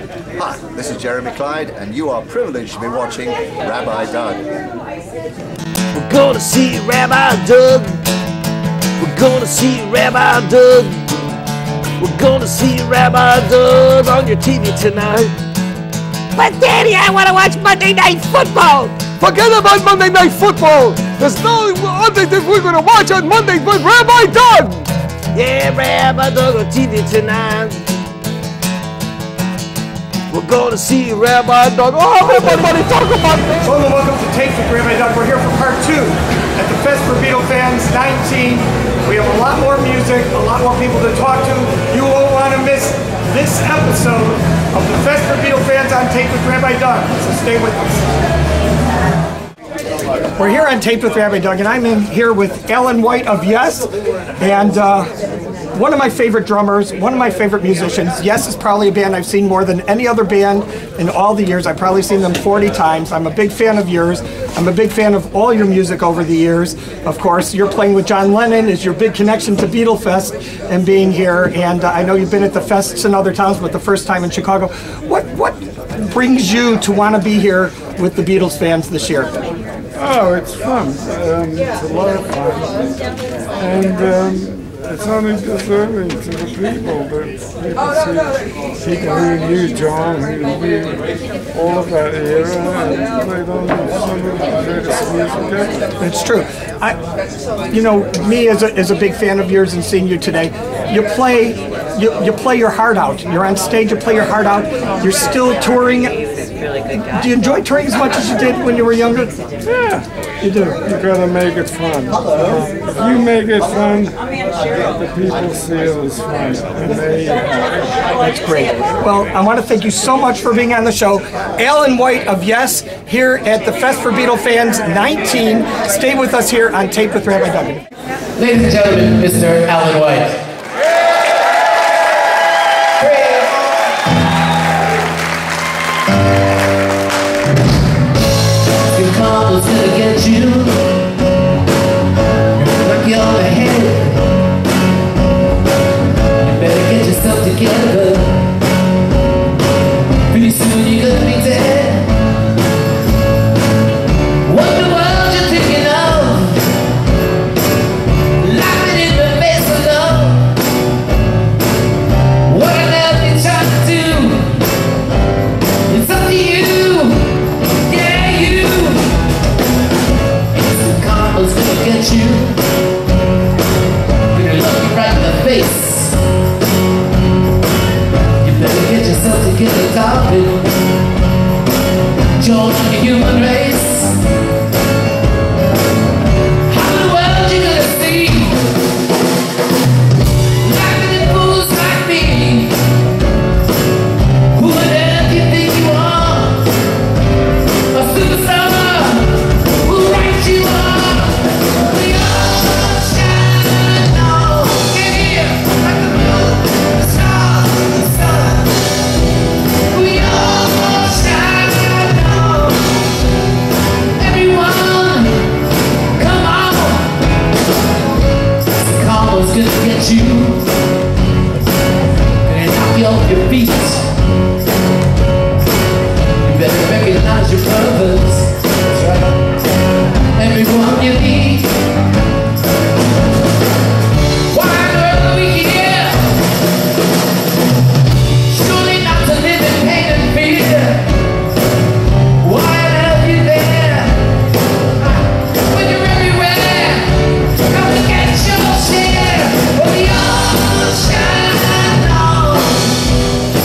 Hi, this is Jeremy Clyde, and you are privileged to be watching Rabbi Doug. We're gonna see Rabbi Doug. We're gonna see Rabbi Doug. We're gonna see Rabbi Doug on your TV tonight. But Daddy, I want to watch Monday Night Football. Forget about Monday Night Football. There's no other thing we're gonna watch on Monday but Rabbi Doug. Yeah, Rabbi Doug on TV tonight. We're gonna see Rabbi Doug. Oh, everybody talk about this. Hello and welcome to Taped with Rabbi Doug. We're here for part 2 at the Fest For Beatles Fans 19. We have a lot more music, a lot more people to talk to. You won't want to miss this episode of the Fest For Beatles Fans on Taped with Rabbi Doug. So stay with us. We're here on Taped with Rabbi Doug, and I'm in here with Alan White of Yes, and one of my favorite drummers, one of my favorite musicians. Yes is probably a band I've seen more than any other band in all the years. I've probably seen them 40 times. I'm a big fan of yours. I'm a big fan of all your music over the years. Of course, you're playing with John Lennon is your big connection to Beatlefest and being here. And I know you've been at the fests in other towns, but the first time in Chicago. What brings you to want to be here with the Beatles fans this year? Oh, it's fun. It's a lot of fun. And it's only deserving to the people that people see people who knew John, who knew all of that era, and played on some of the greatest music ever. It's true. You know, me as a big fan of yours and seeing you today, you play your heart out. You're on stage, you play your heart out. You're still touring. Do you enjoy touring as much as you did when you were younger? Yeah, you do. You gotta make it fun. If you make it fun, the people see it as fun, and that's great. Well, I want to thank you so much for being on the show. Alan White of Yes here at the Fest For Beatles Fans 19. Stay with us here on Tape with Rabbi Doug. Ladies and gentlemen, Mr. Alan White. Gonna get you, knock you on the head. You better get yourself together. Pretty soon you're gonna be dead. What the world you're thinking of? Laughing in the face of love. What on earth you trying to do? It's up to you. Karma's gonna get you. Gonna look you right in the face. You better get yourself together, darling. Join the human race. How in the world you gonna see? Laughing at fools like me. Who on earth you think you are? A superstar. Gonna get you and knock you off your feet. You better recognize your brothers. That's right. Everyone you need. Why on earth are we here? Surely not to live in pain and fear. Why on earth are you there? When you're everywhere, come to get your share.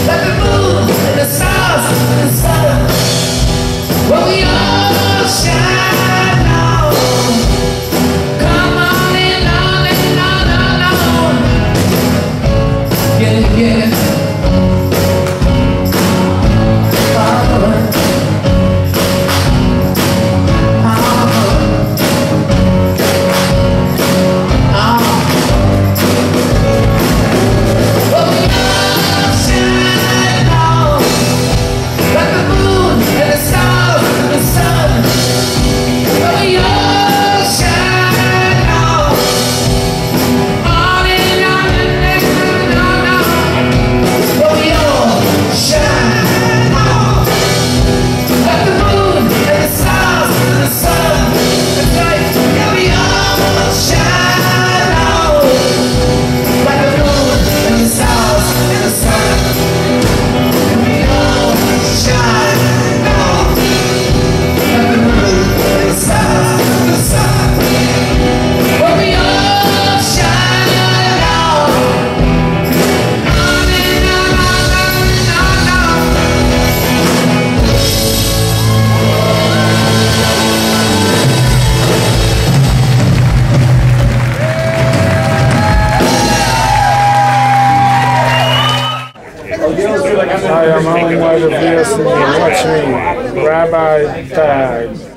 Let the Hi, I'm Alan White of Yes, and you're watching Rabbi Doug.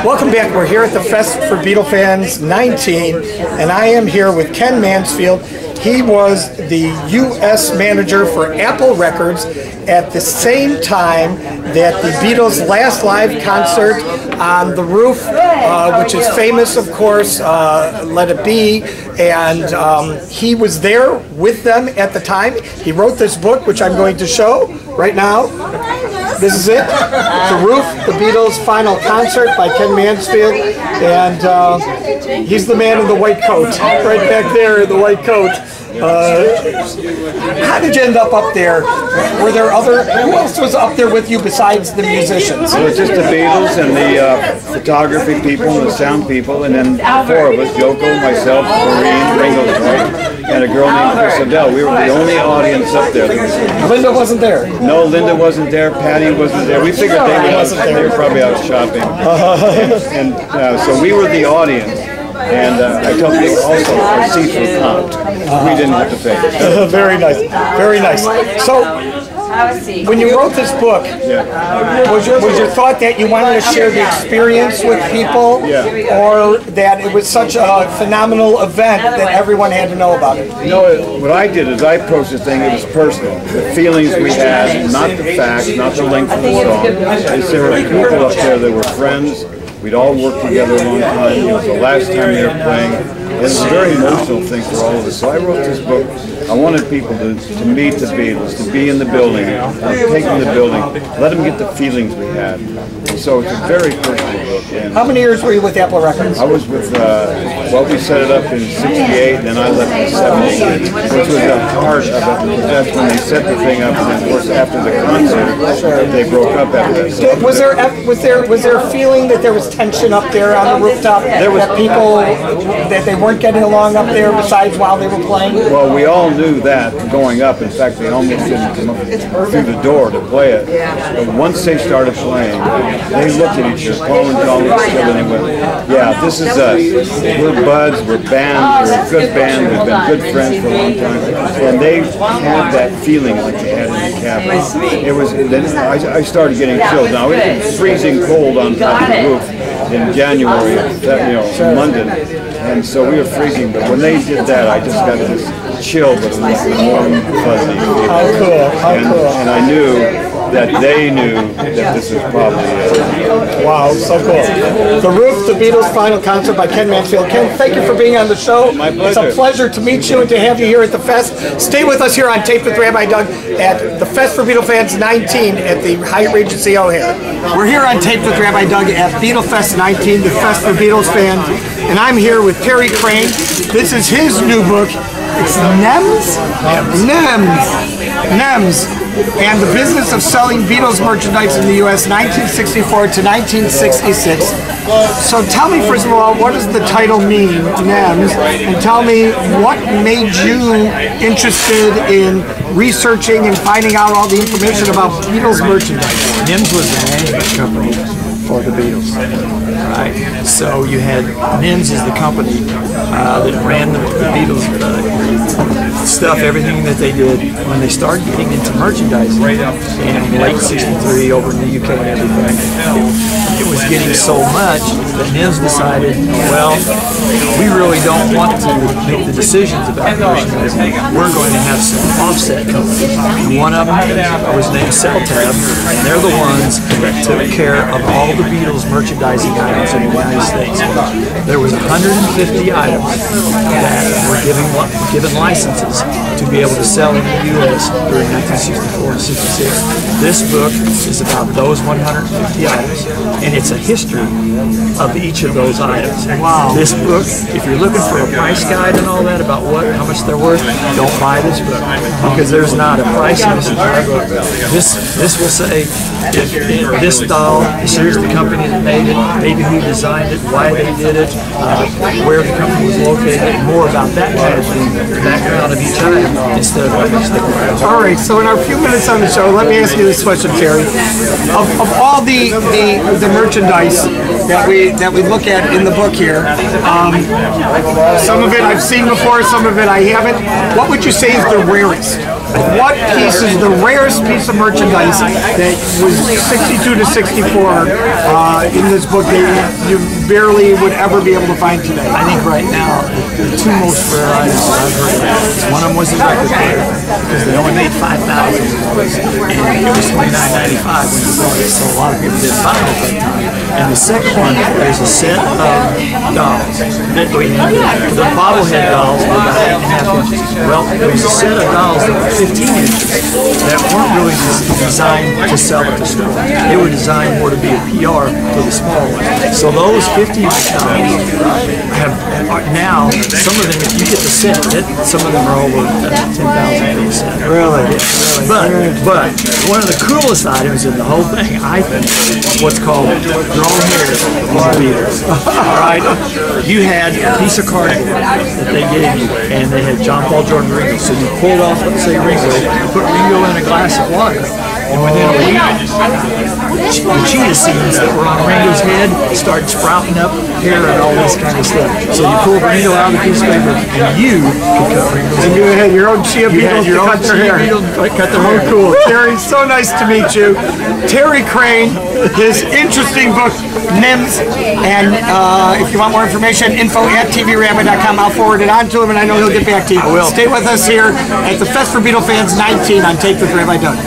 Welcome back. We're here at the Fest for Beatles Fans 19, and I am here with Ken Mansfield. He was the U.S. manager for Apple Records at the same time that the Beatles' last live concert on the roof, which is famous, of course, Let It Be, and he was there with them at the time. He wrote this book, which I'm going to show right now. This is it, The Roof, the Beatles' final concert by Ken Mansfield, and he's the man in the white coat, right back there in the white coat. How did you end up there? Were there who else was up there with you besides the musicians? It was just the Beatles and the photography people and the sound people, and then four of us, Yoko, myself, Maureen, Ringo's wife, and a girl named Isabel. We were the only audience up there. Linda wasn't there? No, Linda wasn't there, Patty wasn't there. We figured they were probably out shopping. And so we were the audience. And I told Nick also our seats were comped. We didn't have to pay. Very nice, very nice. So, when you wrote this book, was your thought that you wanted to share the experience with people, or that it was such a phenomenal event that everyone had to know about it? You know, what I did is I approached the thing, it was personal. The feelings we had, not the facts, not the length of the song. There were people up there that were friends. We'd all worked together a long time. It was the last time they were playing. It was a very emotional thing for all of us. So I wrote this book. I wanted people to meet the Beatles, to be in the building, take them to the building, let them get the feelings we had. so it's a very personal book. And How many years were you with Apple Records? I was with, well, we set it up in '68, and then I left in '78, which was a part of it. That's when they set the thing up, and then, of course, after the concert, they broke up after that. So Was there a feeling that there was tension up there on the rooftop? That people, that they weren't getting along up there besides while they were playing? Well, we all knew that going up. In fact, they almost didn't come up through the door to play it. But once they started playing, they looked at each other, Paul and John looked at each other, and they went, yeah, this is us. We're buds, we're band, we're a good band, we've been good friends for a long time. And they had that feeling that they had in the cabin. It was, then I started getting chills. Now, it was freezing cold on top of the roof in January, in London. And so we were freezing, but when they did that, I just got this chill, but it was warm, fuzzy. How cool, how cool. And I knew that they knew that this was probably it. Wow, so cool. The Roof, the Beatles' final concert by Ken Mansfield. Ken, thank you for being on the show. My pleasure. It's a pleasure to meet you and to have you here at the Fest. Stay with us here on Taped with Rabbi Doug at the Fest for Beatles Fans 19 at the Hyatt Regency O'Hare. We're here on Taped with Rabbi Doug at Beatlefest 19, the Fest for Beatles Fans, and I'm here with Terri Crain. This is his new book. It's NEMS? NEMS. And the business of selling Beatles merchandise in the U.S. 1964 to 1966. So tell me, first of all, what does the title mean, NEMS? And tell me what made you interested in researching and finding out all the information about Beatles merchandise? NEMS was the management company for the Beatles, right? So you had NEMS is the company that ran the Beatles stuff, everything that they did when they started getting into merchandise in late '63 over in the UK and everything. It was getting so much that NEMS decided, well, we really don't want to make the decisions about merchandising. We're going to have some offset companies. One of them was named Tab, and they're the ones that took care of all the Beatles merchandising items in the United States. There was 150 items that were given licenses to be able to sell in the U.S. during 1964 and 66. This book is about those 150 items, and it's a history of each of those items. Wow. This book, if you're looking for a price guide and all that about how much they're worth, don't buy this book, because there's not a price in this entire book. This will say this doll, here's the company that made it, maybe who designed it, why they did it, where the company was located, more about that kind of thing, the background of each item, instead of all right, so in our few minutes on the show, let me ask you this question, Terri. Of all the merchandise that we look at in the book here, some of it I've seen before, some of it I haven't. What would you say is the rarest? What piece is the rarest piece of merchandise that was 62 to 64 in this book that you barely would ever be able to find today? I think right now, the two most rare items that I've heard of, one of them was the record player, because they only made 5,000, and it was $29.95 when you bought it, so a lot of people didn't buy it at that time. And the second one, there's a set of dolls that we had. The bobblehead dolls were about 8.5 inches. Well, there was a set of dolls that were 15 inches that weren't really designed to sell at the store. They were designed more to be a PR for the small ones. So those 50-inch dolls are now, some of them, if you get the set, some of them are over $10,000 for the set. Really? But one of the coolest items in the whole thing, I think, is what's called drawn hair from the Beatles. All right? You had a piece of cardboard that they gave you, and they had John Paul, Jordan, Ringo. So you pulled off, let's say, Ringo, you put Ringo in a glass of water, and within a week, the cheetah seeds that were on Ringo's head started sprouting up hair and all this kind of stuff. So you pulled Ringo out of the piece of paper, and you could cut Ringo's hair. And you had your own chia beetles to cut their hair. Cut their hair. Cool. Terri, so nice to meet you. Terri Crain, his interesting book, NEMS, and if you want more information, info@tvrabbi.com. I'll forward it on to him, and I know he'll get back to you. I will. Stay with us here at the Fest for Beatles Fans 19 on Taped with Rabbi Doug.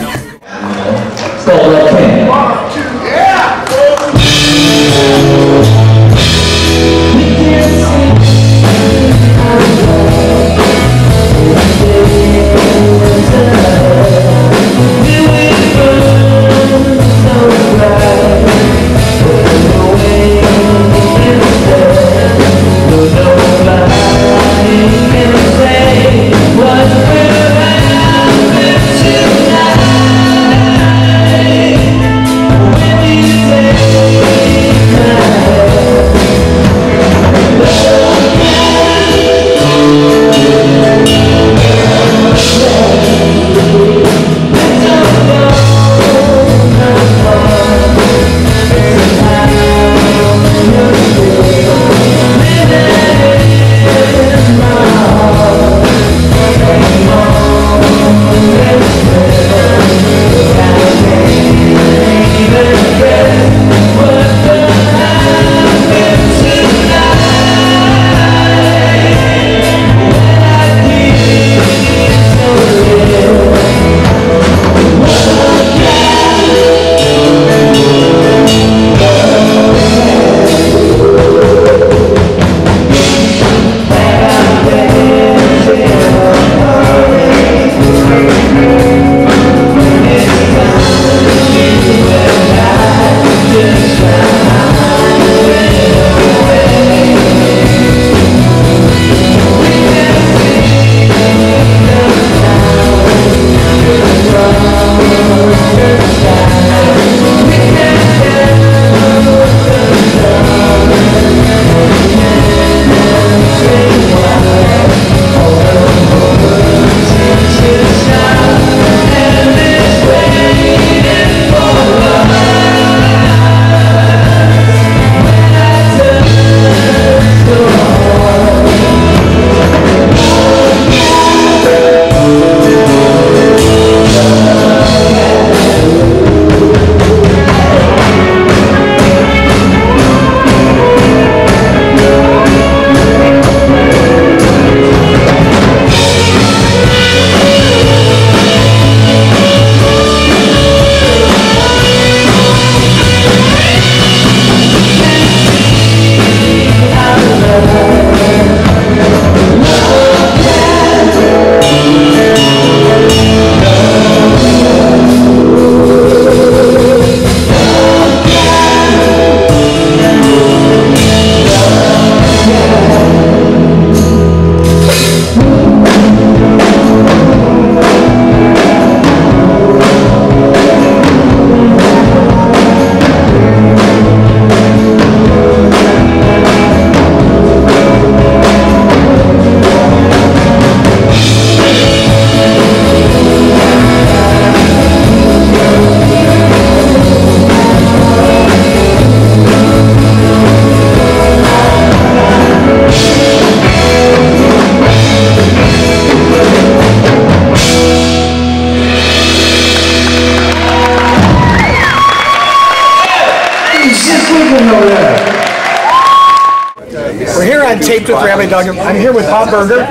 We're here on Taped with Rabbi Doug. I'm here with Bob Berger.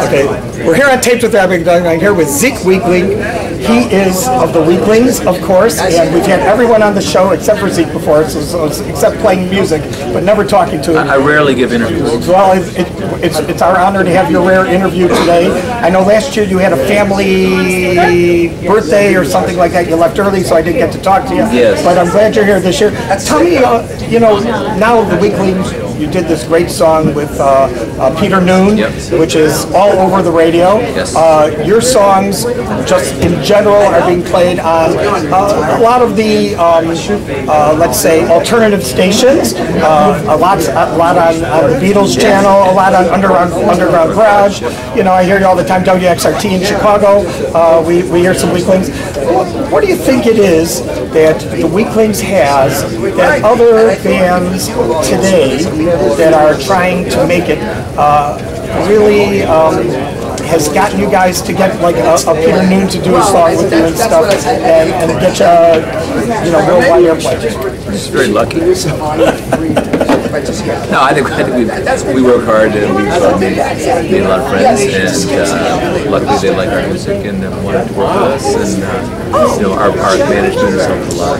Okay, we're here on Taped with Rabbi Doug. I'm here with Zeek Weekling. He is of the Weeklings, of course, and we've had everyone on the show except for Zeek before, except playing music, but never talking to him. I rarely give interviews. Well, it's our honor to have your rare interview today. I know last year you had a family birthday or something like that. You left early, so I didn't get to talk to you. Yes. But I'm glad you're here this year. Tell me, now the Weeklings, you did this great song with Peter Noon, which is all over the radio. Yes. Your songs, just in general, are being played on a lot of the, let's say, alternative stations. A lot on the Beatles channel, a lot on Underground Garage. You know, I hear you all the time. WXRT in Chicago. We hear some Weeklings. What do you think it is that the Weeklings has that other bands today that are trying to make it really has gotten you guys to get like a Peter Noon to do a song with you and stuff, and get you worldwide airplay? Just very lucky. No, I think we work hard and we've made a lot of friends, and luckily they like our music and wanted to work with us, and our management has helped a lot.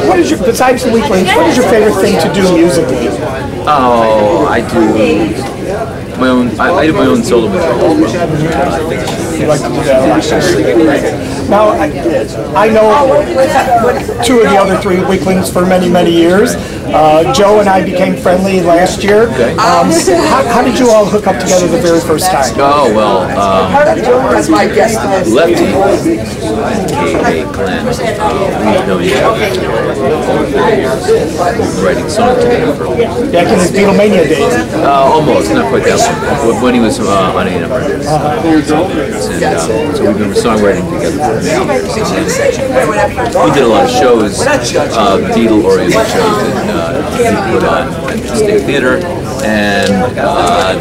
What is your, besides the Weeklings, what is your favorite thing to do musically? Oh, I do my own. I do my own solo material. You like to do that? Now, I know two of the other three Weeklings for many, many years. Joe and I became friendly last year. Okay. How did you all hook up together the very first time? Oh, well, Lefty, aka Glen, we've known each other over 30 years. We've been writing songs together for a while. Back in his Beatlemania days? Almost, not quite that long. When he was on A&M Records. So we've been songwriting together for many years. We did a lot of shows, Beatle-oriented shows that we put on at the State Theater, and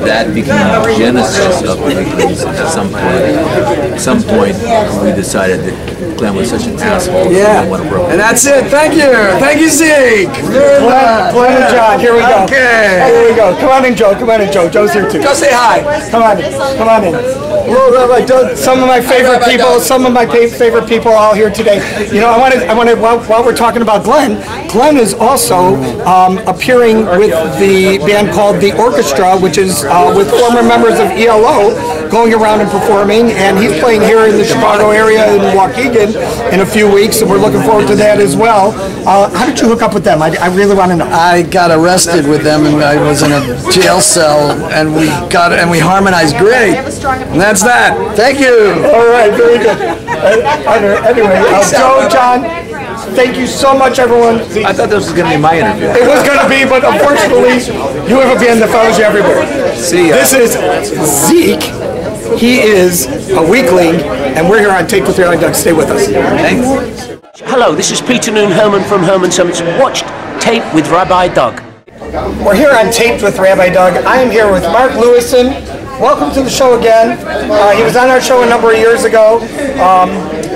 that became the genesis of the Weeklings. At some point, we decided that Glen was such an asshole. Yeah, we want to work with and that's it. Thank you, Zeke. Glen and John, here we go. Okay. Here we go. Come on in, Joe. Joe's here too. Go say hi. Come on in. Hello, Rabbi Doug. Some of my favorite people all here today. You know, I wanted while we're talking about Glen is also appearing with the band called The Orchestra, which is with former members of ELO going around and performing, and he's playing here in the Chicago area in Waukegan in a few weeks, and we're looking forward to that as well. How did you hook up with them? I really want to know. I got arrested with them, and I was in a jail cell, and we harmonized great. And that's that. Thank you. All right, very good. Anyway, Joe, John, thank you so much, everyone. I thought this was going to be my interview. It was going to be, but unfortunately, you have a band that follows you everywhere. See ya. This is Zeek. He is a Weekling, and we're here on Tape with Rabbi Doug. Stay with us. Thanks. Hello, this is Peter Noon Herman from Herman Summits. Watched Tape with Rabbi Doug. We're here on Taped with Rabbi Doug. I am here with Mark Lewisohn. Welcome to the show again. He was on our show a number of years ago.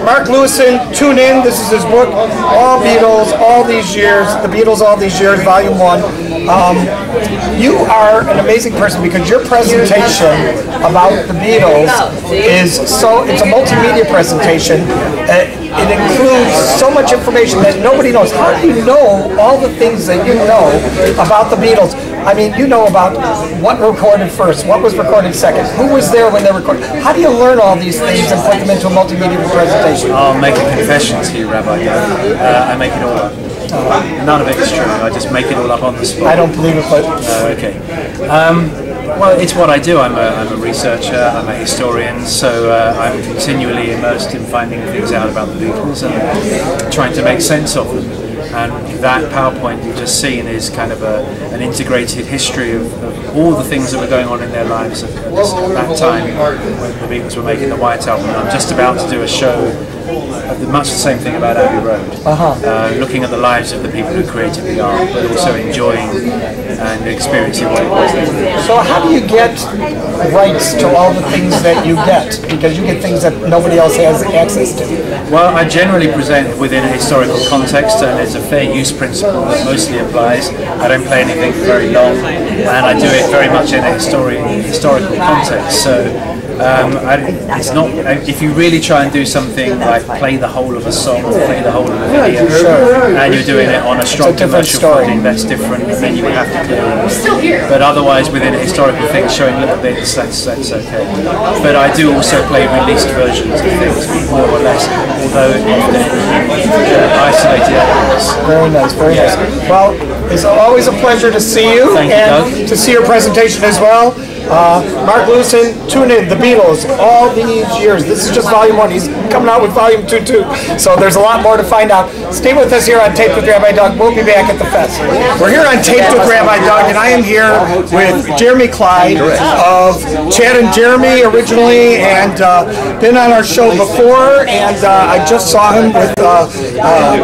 Mark Lewisohn, tune in. This is his book, All Beatles, All These Years, The Beatles All These Years, Volume 1. You are an amazing person because your presentation about the Beatles is it's a multimedia presentation. It includes so much information that nobody knows. How do you know all the things that you know about the Beatles? I mean, you know about what recorded first, what was recorded second, who was there when they recorded. How do you learn all these things and put them into a multimedia presentation? I'll make a confession to you, Rabbi Doug. I make it all up. None of it is true. I just make it all up on the spot. I don't believe it, but... Okay. Well, it's what I do. I'm a researcher, I'm a historian, so I'm continually immersed in finding things out about the Beatles and trying to make sense of them. And that PowerPoint you've just seen is kind of an integrated history of all the things that were going on in their lives at that time when the Beatles were making the White Album. And I'm just about to do a show of much the same thing about Abbey Road, looking at the lives of the people who created the art, but also enjoying and experiencing what it was they were doing. So how do you get rights to all the things that you get? Because you get things that nobody else has access to. Well, I generally present within a historical context, and there's a fair use principle that mostly applies. I don't play anything very long, and I do it very much in a historical context. So it's not, if you really try and do something like play the whole of a song or play the whole of a video, and you're doing it on a strong commercial footing, that's different, and then you would have to clear it. But otherwise, within a historical thing, showing little bits, that's okay. But I do also play released versions of things, more or less, although isolated elements. Very nice, very nice. Well, it's always a pleasure to see you, and to see your presentation as well. Mark Lewisohn, tune in, the Beatles, all these years. This is just volume 1. He's coming out with volume 2 too. So there's a lot more to find out. Stay with us here on Taped with Rabbi Doug. We'll be back at the fest. We're here on Taped with Rabbi Doug, and I am here with Jeremy Clyde of Chad and Jeremy originally, and been on our show before, and I just saw him with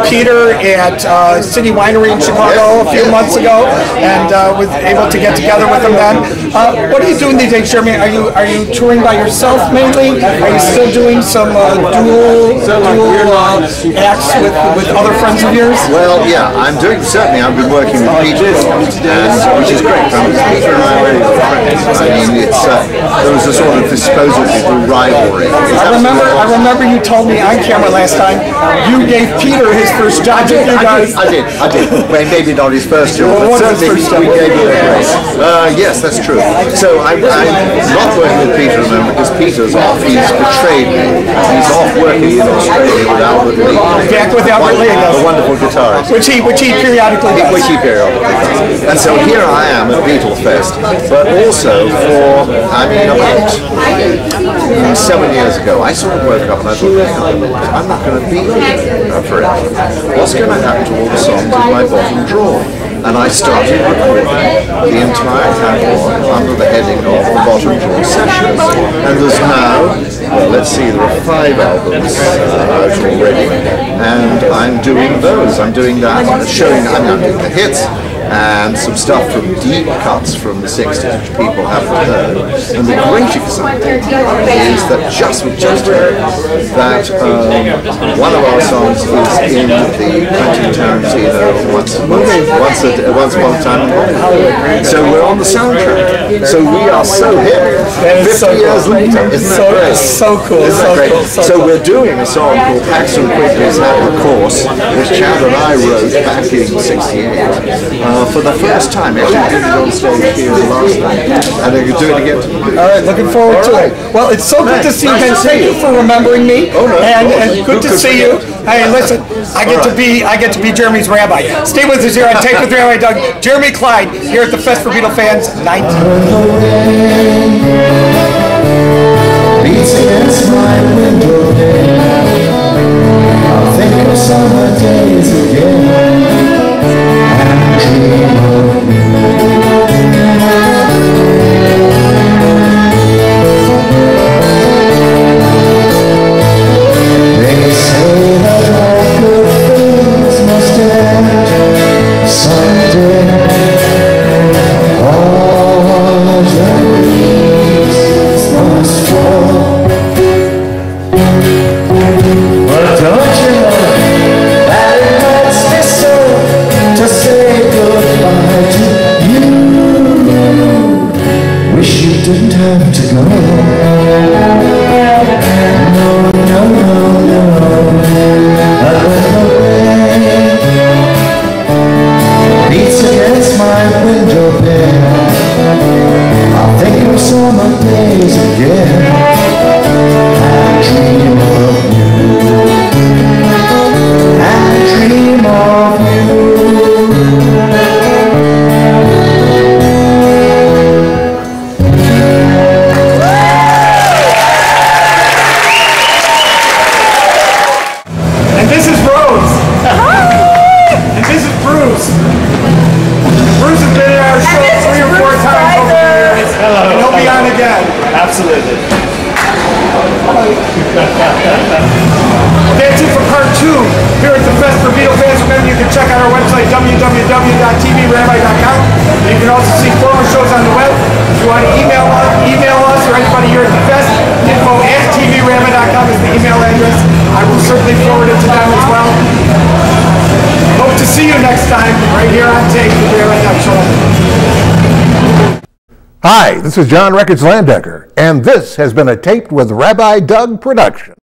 Peter at City Winery in Chicago a few months ago, and was able to get together with him then. What are you doing these days, Jeremy? Are you touring by yourself mainly? Are you still doing some dual acts with other friends of yours? Well, yeah, I'm doing, certainly I've been working with Peter, which is great. Peter and I are really good friends. I mean, there was a sort of disposable rivalry. I remember you told me on camera last time you gave Peter his first job. I did. Well, maybe not his first job, but certainly we gave him a grace. Yes, that's true. So I'm not working with Peter at the moment because Peter's off. He's betrayed me. He's off working in Australia with Albert Lee. Back with Albert Lee, a wonderful guitarist. Which he periodically does. Which he periodically does. And so here I am at Beatlefest, but also for, about 7 years ago, I sort of woke up and I thought, hang on a minute, I'm not going to be here forever. What's going to happen to all the songs in my bottom drawer? And I started recording the entire catalogue under the heading of the Bottom Drawer Sessions. And there's now, well, let's see, there are 5 albums out already, and I'm doing those. I'm doing that, I'm doing the hits, and some stuff from deep cuts from the 60s, which people haven't heard. And the great example is that we just heard that one of our songs is in the Quentin Tarantino Once Upon a Time in Hollywood. So we're on the soundtrack. So we are so hip 50 years later. Isn't that great? So cool. Isn't that great? So we're doing a song called Paxton Quigley's Have a Course, which Chad and I wrote back in '68. For the first time, actually did it on stage here last night, and they're going to do it again. All right, looking forward to it. Well, it's so good to see you, and thank you for remembering me. And good to see you. Hey, listen, I get to be Jeremy's rabbi. Stay with us here on Tape with Rabbi Doug. Jeremy Clyde here at the Fest for Beatles Fans 19. Beats against my window pane. I'll think of summer days again. Dream of you. They say that all good things must end someday. All the leaves must fall. our website, www.tvrabbi.com. You can also see former shows on the web. If you want to email us or anybody here at the fest, info@tvrabbi.com is the email address. I will certainly forward it to them as well. Hope to see you next time right here on Tape with Rabbi Doug. Hi, this is John Records Landecker, and this has been a Taped with Rabbi Doug production.